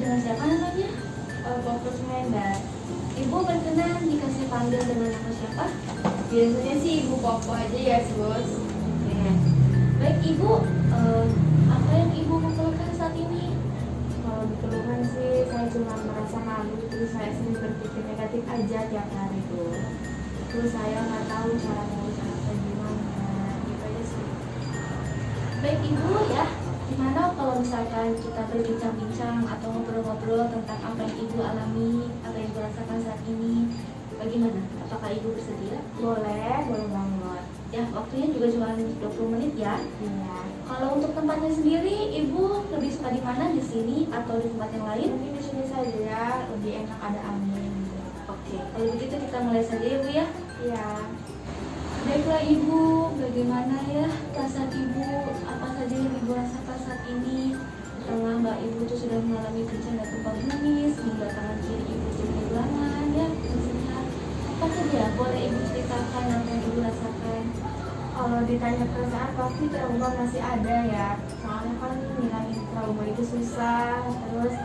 dengan siapa namanya? Bapak Suhendar. Ibu berkenan dikasih panggil dengan nama siapa? Biasanya sih Ibu Popo aja ya, Sus. Oke. Baik Ibu, apa yang Ibu keluhkan saat ini? Kalau dikeluhkan sih, saya cuma merasa malu, terus saya sering berpikir negatif aja tiap hari tuh. Terus saya nggak tahu cara ngurus anak saya gimana, gitu aja sih. Baik Ibu ya, gimana kalau misalkan kita berbincang-bincang atau ngobrol-ngobrol tentang apa yang Ibu alami, apa yang Ibu rasakan saat ini? Bagaimana? Apakah Ibu bersedia? Boleh banget. Ya, waktunya juga cuma 20 menit ya. Iya. Kalau untuk tempatnya sendiri, Ibu lebih suka di mana? Di sini atau di tempat yang lain? Mungkin di sini saja ya, lebih enak ada angin. Oke, kalau begitu kita mulai saja ya Bu ya. Iya. Baiklah Ibu, bagaimana ya perasaan Ibu? Apa saja yang Ibu rasakan saat ini? Setelah Mbak Ibu itu sudah mengalami bencana gempa bumi, sehingga tangan kiri Ibu jadi kehilangan ya, maksudnya apa saja? Boleh Ibu ceritakan apa yang Ibu rasakan? Kalau ditanya perasaan pasti trauma masih ada ya. Soalnya kan ngilangin trauma itu susah. Terus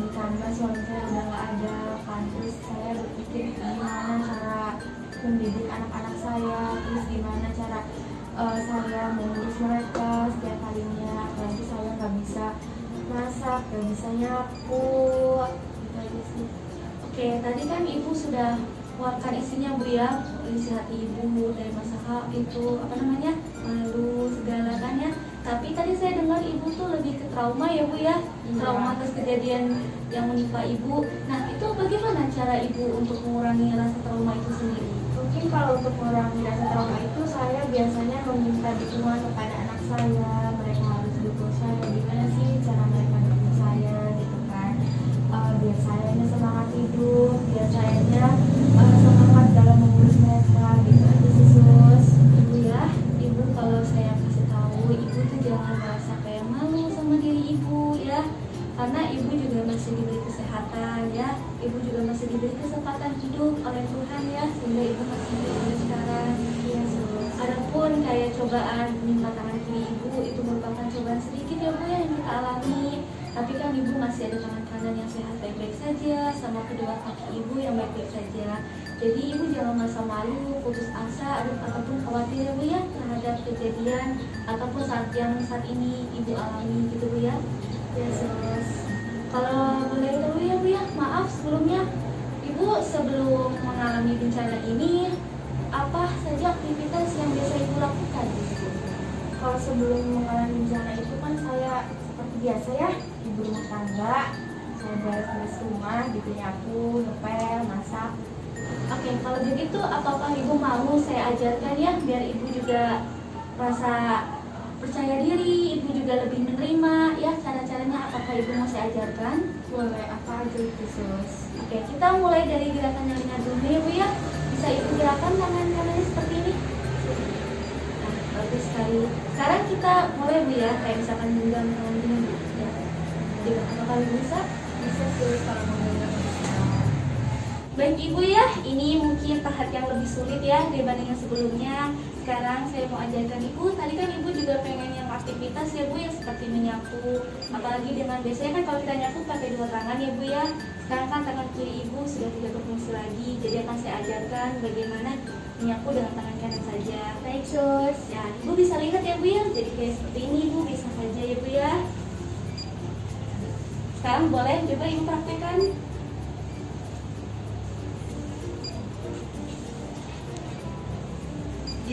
ditambah suami saya udah nggak ada kan. Terus saya berpikir gimana cara mendidik anak-anak saya. Terus gimana cara saya mengurus mereka setiap harinya. Apalagi saya nggak bisa masak, nggak bisa nyapu. Gitu aja sih. Oke, tadi kan Ibu sudah keluarkan isinya Bu ya, isi hati Ibu dari masa itu apa namanya, malu segala kan ya. Tapi tadi saya dengar Ibu tuh lebih ke trauma ya Bu ya, trauma atas kejadian yang menimpa Ibu. Nah itu bagaimana cara Ibu untuk mengurangi rasa trauma itu sendiri? Mungkin kalau untuk mengurangi rasa trauma itu saya biasanya meminta dukungan kepada anak saya. Mereka harus dukung saya. Gimana sih cara mereka dukung saya gitu kan? Biar sayanya semangat hidup, biar sayanya semangat dalam mengurus mereka gitu aja sih Sus. Ibu ya, Ibu kalau saya kasih tahu, Ibu tuh jangan merasa kayak malu sama diri Ibu ya, karena Ibu juga masih diberi kesehatan ya, Ibu juga masih diberi kesempatan hidup oleh Tuhan ya, sehingga Ibu masih hidup sampai sekarang. Iya Sus. Adapun kayak cobaan menimpa tangan kiri Ibu itu merupakan cobaan sedikit ya Bu ya yang kita alami. Tapi kan Ibu masih ada tangan kanan yang sehat baik-baik saja, sama kedua kaki Ibu yang baik-baik saja. Jadi Ibu jangan merasa malu, putus asa, ataupun khawatir ya Bu ya terhadap kejadian ataupun saat ini Ibu alami gitu Bu ya. Iya Sus. Kalau boleh tahu ya Bu ya, maaf sebelumnya Ibu sebelum mengalami bencana ini apa saja aktivitas yang biasa Ibu lakukan gitu? Kalau sebelum mengalami bencana itu kan saya seperti biasa ya, ibu rumah tangga. Saya beres-beres rumah, gitu nyapu, ngepel, masak. Oke, kalau begitu apakah Ibu mau saya ajarkan ya biar Ibu juga rasa percaya diri, Ibu juga lebih menerima ya cara-caranya, apakah Ibu mau saya ajarkan? Boleh apa aja itu Sus. Oke, kita mulai dari gerakan yang ringan dulu ya Bu ya. Bisa Ibu gerakan tangan kanannya seperti ini. Nah, bagus sekali. Sekarang kita mulai Bu ya, kayak misalkan genggam tangan gini Bu. Ya. Jadi, apakah Ibu bisa? Bisa Sus kalau mau dengar. Baik Ibu ya, ini mungkin tahap yang lebih sulit ya dibanding yang sebelumnya. Sekarang saya mau ajarkan Ibu, tadi kan Ibu juga pengen yang aktivitas ya Bu yang seperti menyapu. Apalagi dengan biasanya kan kalau kita nyapu pakai dua tangan ya Bu ya. Sekarang kan tangan kiri Ibu sudah tidak berfungsi lagi. Jadi akan saya ajarkan bagaimana menyapu dengan tangan kanan saja. Baik Sus. Ya, Ibu bisa lihat ya Bu ya. Jadi kayak seperti ini Ibu bisa saja ya Bu ya. Sekarang boleh coba Ibu praktekkan.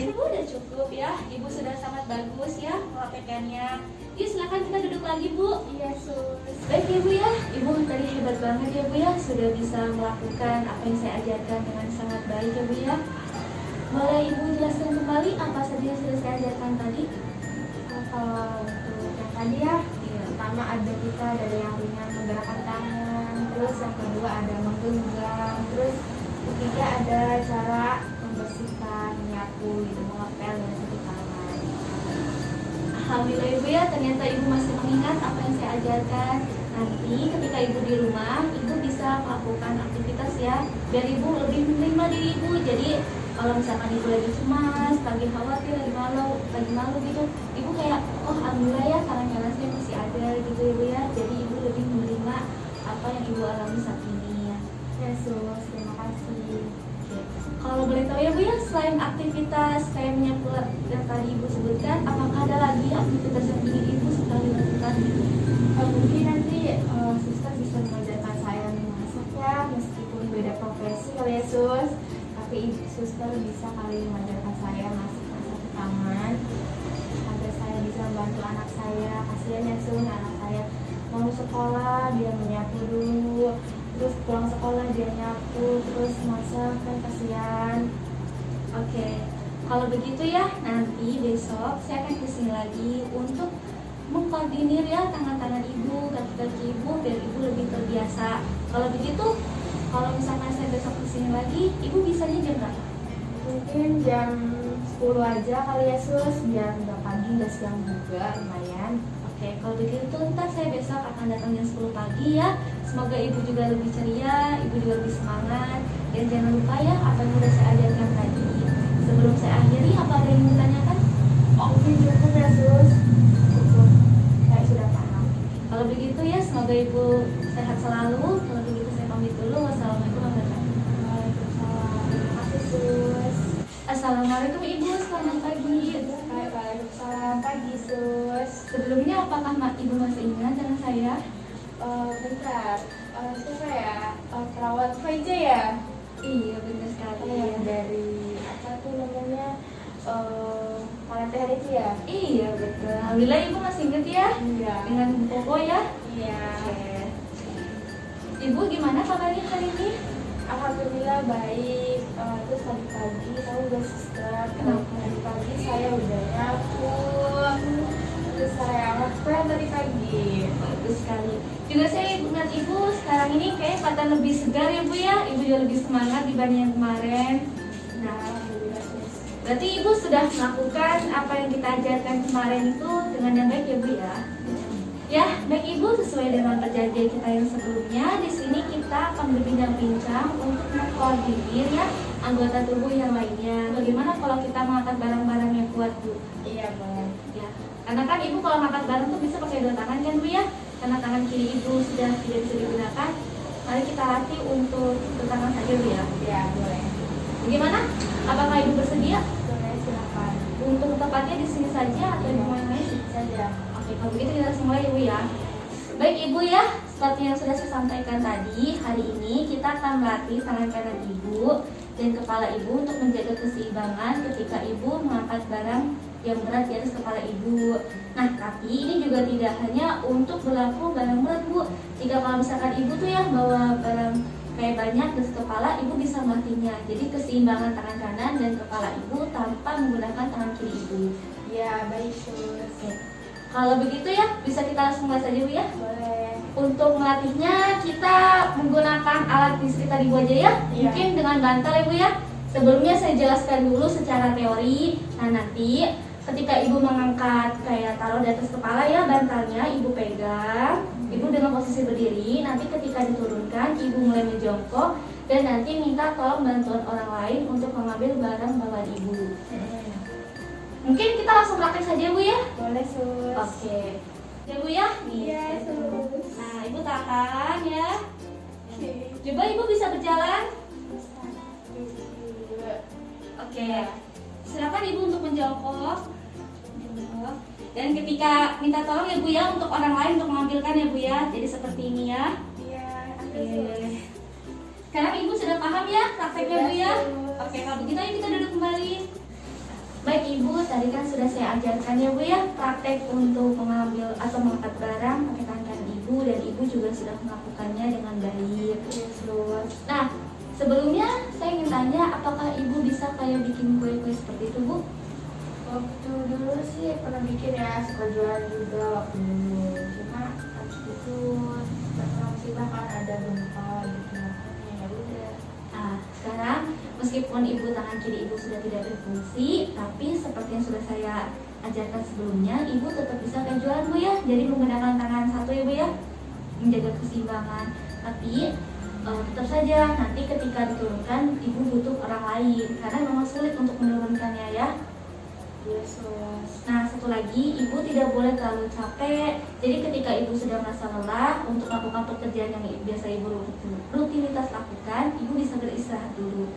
Ibu udah cukup ya, Ibu sudah sangat bagus ya mempraktekannya. Yuk silakan kita duduk lagi Bu. Iya Sus. Baik ya Bu ya, Ibu tadi hebat banget ya Bu ya, sudah bisa melakukan apa yang saya ajarkan dengan sangat baik ya Bu ya. Boleh Ibu jelaskan kembali apa saja yang sudah saya ajarkan tadi? Kalau untuk yang tadi ya, pertama ada kita dari yang ringan menggerakkan tangan, terus yang kedua ada menggenggam, terus ketiga ada cara membersihkan, menyapu, gitu, mengepel dan cuci tangan. Alhamdulillah Ibu ya, ternyata Ibu masih mengingat apa yang saya ajarkan. Nanti ketika Ibu di rumah, Ibu bisa melakukan aktivitas ya, biar Ibu lebih menerima diri Ibu. Jadi kalau misalkan Ibu lagi cemas, lagi khawatir, lagi malu gitu, Ibu kayak, oh alhamdulillah ya tangan kanan saya masih ada gitu Ibu ya. Jadi Ibu lebih ya Bu ya, selain aktivitas kayak menyapu yang tadi Ibu sebutkan, apakah ada lagi aktivitas yang ingin Ibu sekali lakukan gitu? Mungkin nanti suster bisa mengajarkan saya memasak ya, meskipun beda profesi kali ya sus, tapi suster bisa kali mengajarkan saya masak-masak ke taman agar saya bisa membantu anak saya. Kasihan ya sus, anak saya mau sekolah dia menyapu dulu, terus pulang sekolah dia nyapu, terus masak, kan kasihan. Oke, kalau begitu ya, nanti besok saya akan kesini lagi untuk mengkoordinir ya tangan-tangan Ibu, kaki-kaki Ibu, biar Ibu lebih terbiasa. Kalau begitu, kalau misalkan saya besok kesini lagi, Ibu bisanya jam berapa? Mungkin jam 10 aja kali ya sus, biar nggak pagi nggak siang juga, lumayan. Oke, kalau begitu ntar saya besok akan datang jam 10 pagi ya. Semoga Ibu juga lebih ceria, Ibu juga lebih semangat. Dan jangan lupa ya apa yang sudah saya ajarkan tadi. Sebelum saya akhiri, apa ada yang ditanyakan? Mungkin cukup ya sus, cukup, saya sudah paham. Kalau begitu ya, semoga Ibu sehat selalu. Kalau begitu saya pamit dulu. Wassalamualaikum warahmatullahi wabarakatuh. Waalaikumsalam, terima kasih sus. Assalamualaikum Ibu, selamat pagi. Waalaikumsalam, pagi sus. Sebelumnya apakah Ibu masih ingat dengan saya? Bentar, siapa ya? Perawat Faija ya? Iya, benar sekali. Yang dari apa tuh namanya? Teh itu ya? Iya, betul. Alhamdulillah Ibu masih ingat ya? Iya. Dengan Bu Koko ya? Iya. Oke. Ibu gimana kabarnya hari ini? Alhamdulillah baik. Terus tadi pagi saya udah suster. Tadi pagi saya udah nyapu. Terus saya ngepel tadi pagi. Bagus sekali. Juga saya ingat Ibu sekarang ini kayak kelihatan lebih segar ya Bu ya. Ibu juga lebih semangat dibanding yang kemarin. Nah, Alhamdulillah sus. berarti Ibu sudah melakukan apa yang kita ajarkan kemarin itu dengan yang baik ya Bu ya. Ya, baik Ibu, sesuai dengan perjanjian kita yang sebelumnya, di sini kita akan berbincang-bincang untuk mengkoordinir ya anggota tubuh yang lainnya. Bagaimana kalau kita mengangkat barang-barang yang kuat Bu? Iya boleh. Ya, karena kan Ibu kalau ngangkat barang tuh bisa pakai dua tangan kan Bu ya? Karena tangan kiri Ibu sudah tidak bisa digunakan. Mari kita latih untuk dua tangan saja Bu ya. Iya boleh. Bagaimana? Apakah Ibu bersedia? Boleh silakan. Untuk tempatnya di sini saja atau di mana lain? Saja. Oke, kalau begitu kita langsung mulai Ibu ya. Baik Ibu ya, seperti yang sudah saya sampaikan tadi, hari ini kita akan melatih tangan kanan Ibu dan kepala Ibu untuk menjaga keseimbangan ketika Ibu mengangkat barang yang berat di atas kepala Ibu. Nah, tapi ini juga tidak hanya untuk berlaku barang berat Bu. Jika kalau misalkan Ibu tuh yang bawa barang kayak banyak di atas kepala, Ibu bisa melatihnya. Jadi keseimbangan tangan kanan dan kepala Ibu tanpa menggunakan tangan kiri Ibu. Ya baik sus. Oke. Kalau begitu ya, bisa kita langsung mulai saja Bu ya. Boleh. Untuk melatihnya kita menggunakan alat listrik tadi Bu aja ya. Iya. Mungkin dengan bantal ya Bu ya. Sebelumnya saya jelaskan dulu secara teori. Nah, nanti ketika Ibu mengangkat kayak taruh di atas kepala ya bantalnya, Ibu pegang. Ibu dengan posisi berdiri. Nanti ketika diturunkan, Ibu mulai menjongkok dan nanti minta tolong bantuan orang lain untuk mengambil barang bawaan Ibu. Mungkin kita langsung praktek saja Bu ya. Boleh sus. Oke. Ya Bu ya. Iya sus. Nah, Ibu tahan ya. Coba Ibu bisa berjalan. Oke. Silakan Ibu untuk menjongkok. Dan ketika minta tolong ya Bu ya untuk orang lain untuk mengambilkan ya Bu ya. Jadi seperti ini ya. Iya. Oke. Sekarang Ibu sudah paham ya prakteknya Bu ya. Oke, kalau begitu ayo kita duduk kembali. Baik Ibu, tadi kan sudah saya ajarkan ya Bu ya praktek untuk mengambil atau mengangkat barang pakai tangan kanan Ibu, dan Ibu juga sudah melakukannya dengan baik. Nah, sebelumnya saya ingin tanya, apakah Ibu bisa kayak bikin kue-kue seperti itu Bu? Waktu dulu sih pernah bikin ya, suka jualan juga waktu dulu. Cuma habis itu karena musibah kan ada gempa gitu, makanya ya udah. Nah, sekarang meskipun Ibu tangan kiri Ibu sudah tidak berfungsi, tapi seperti yang sudah saya ajarkan sebelumnya, Ibu tetap bisa kayak jualan Bu ya. Jadi menggunakan tangan satu ya Bu ya, menjaga keseimbangan. Tapi tetap saja nanti ketika diturunkan Ibu butuh orang lain karena memang sulit untuk menurunkannya ya. Yes. Nah, satu lagi, Ibu tidak boleh terlalu capek. Jadi ketika Ibu sudah merasa lelah untuk melakukan pekerjaan yang biasa Ibu rutinitas lakukan, Ibu bisa beristirahat dulu.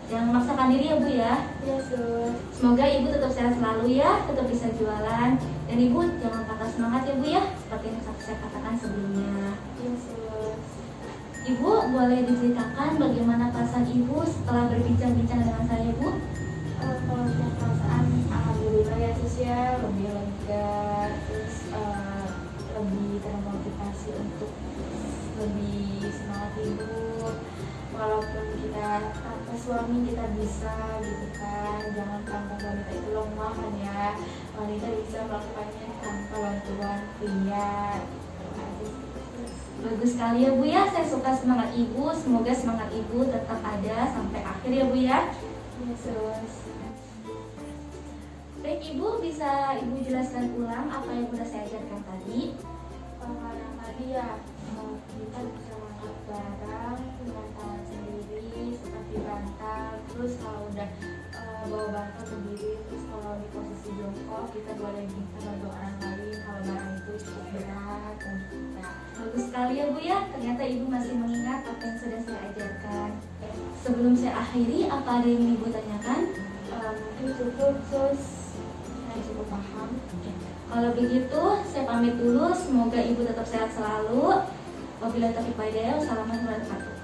Jangan memaksakan diri ya Bu ya. Iya sus. Semoga Ibu tetap sehat selalu ya, tetap bisa jualan. Dan Ibu jangan patah semangat ya Bu ya, seperti yang saya katakan sebelumnya. Iya sus. Ibu boleh diceritakan bagaimana perasaan Ibu setelah berbincang-bincang dengan saya Bu? Kalau untuk perasaan alhamdulillah ya sus ya, lebih lega, terus lebih termotivasi untuk lebih semangat hidup. Walaupun kita tanpa suami kita bisa gitu kan, jangan tanpa wanita itu lemah kan ya, wanita bisa melakukannya tanpa bantuan pria gitu aja. Bagus sekali ya Bu ya, saya suka semangat Ibu. Semoga semangat Ibu tetap ada sampai akhir ya Bu ya. Yesus. Baik Ibu, bisa Ibu jelaskan ulang apa yang sudah saya ajarkan tadi? Yang tadi ya, kita bisa mengangkat barang dengan tangan sendiri seperti bantal. Terus kalau udah bawa bantal berdiri, terus kalau di posisi jongkok kita boleh minta bantu orang lain kalau barang itu cukup berat untuk kita. Bagus sekali ya Bu ya, ternyata Ibu masih mengingat apa yang sudah saya ajarkan. Sebelum saya akhiri, apa ada yang Ibu tanyakan? Mungkin cukup sus, saya cukup paham. Kalau begitu, saya pamit dulu. Semoga Ibu tetap sehat selalu. Wabillahi taufiq wal hidayah. Wassalamualaikum warahmatullahi wabarakatuh.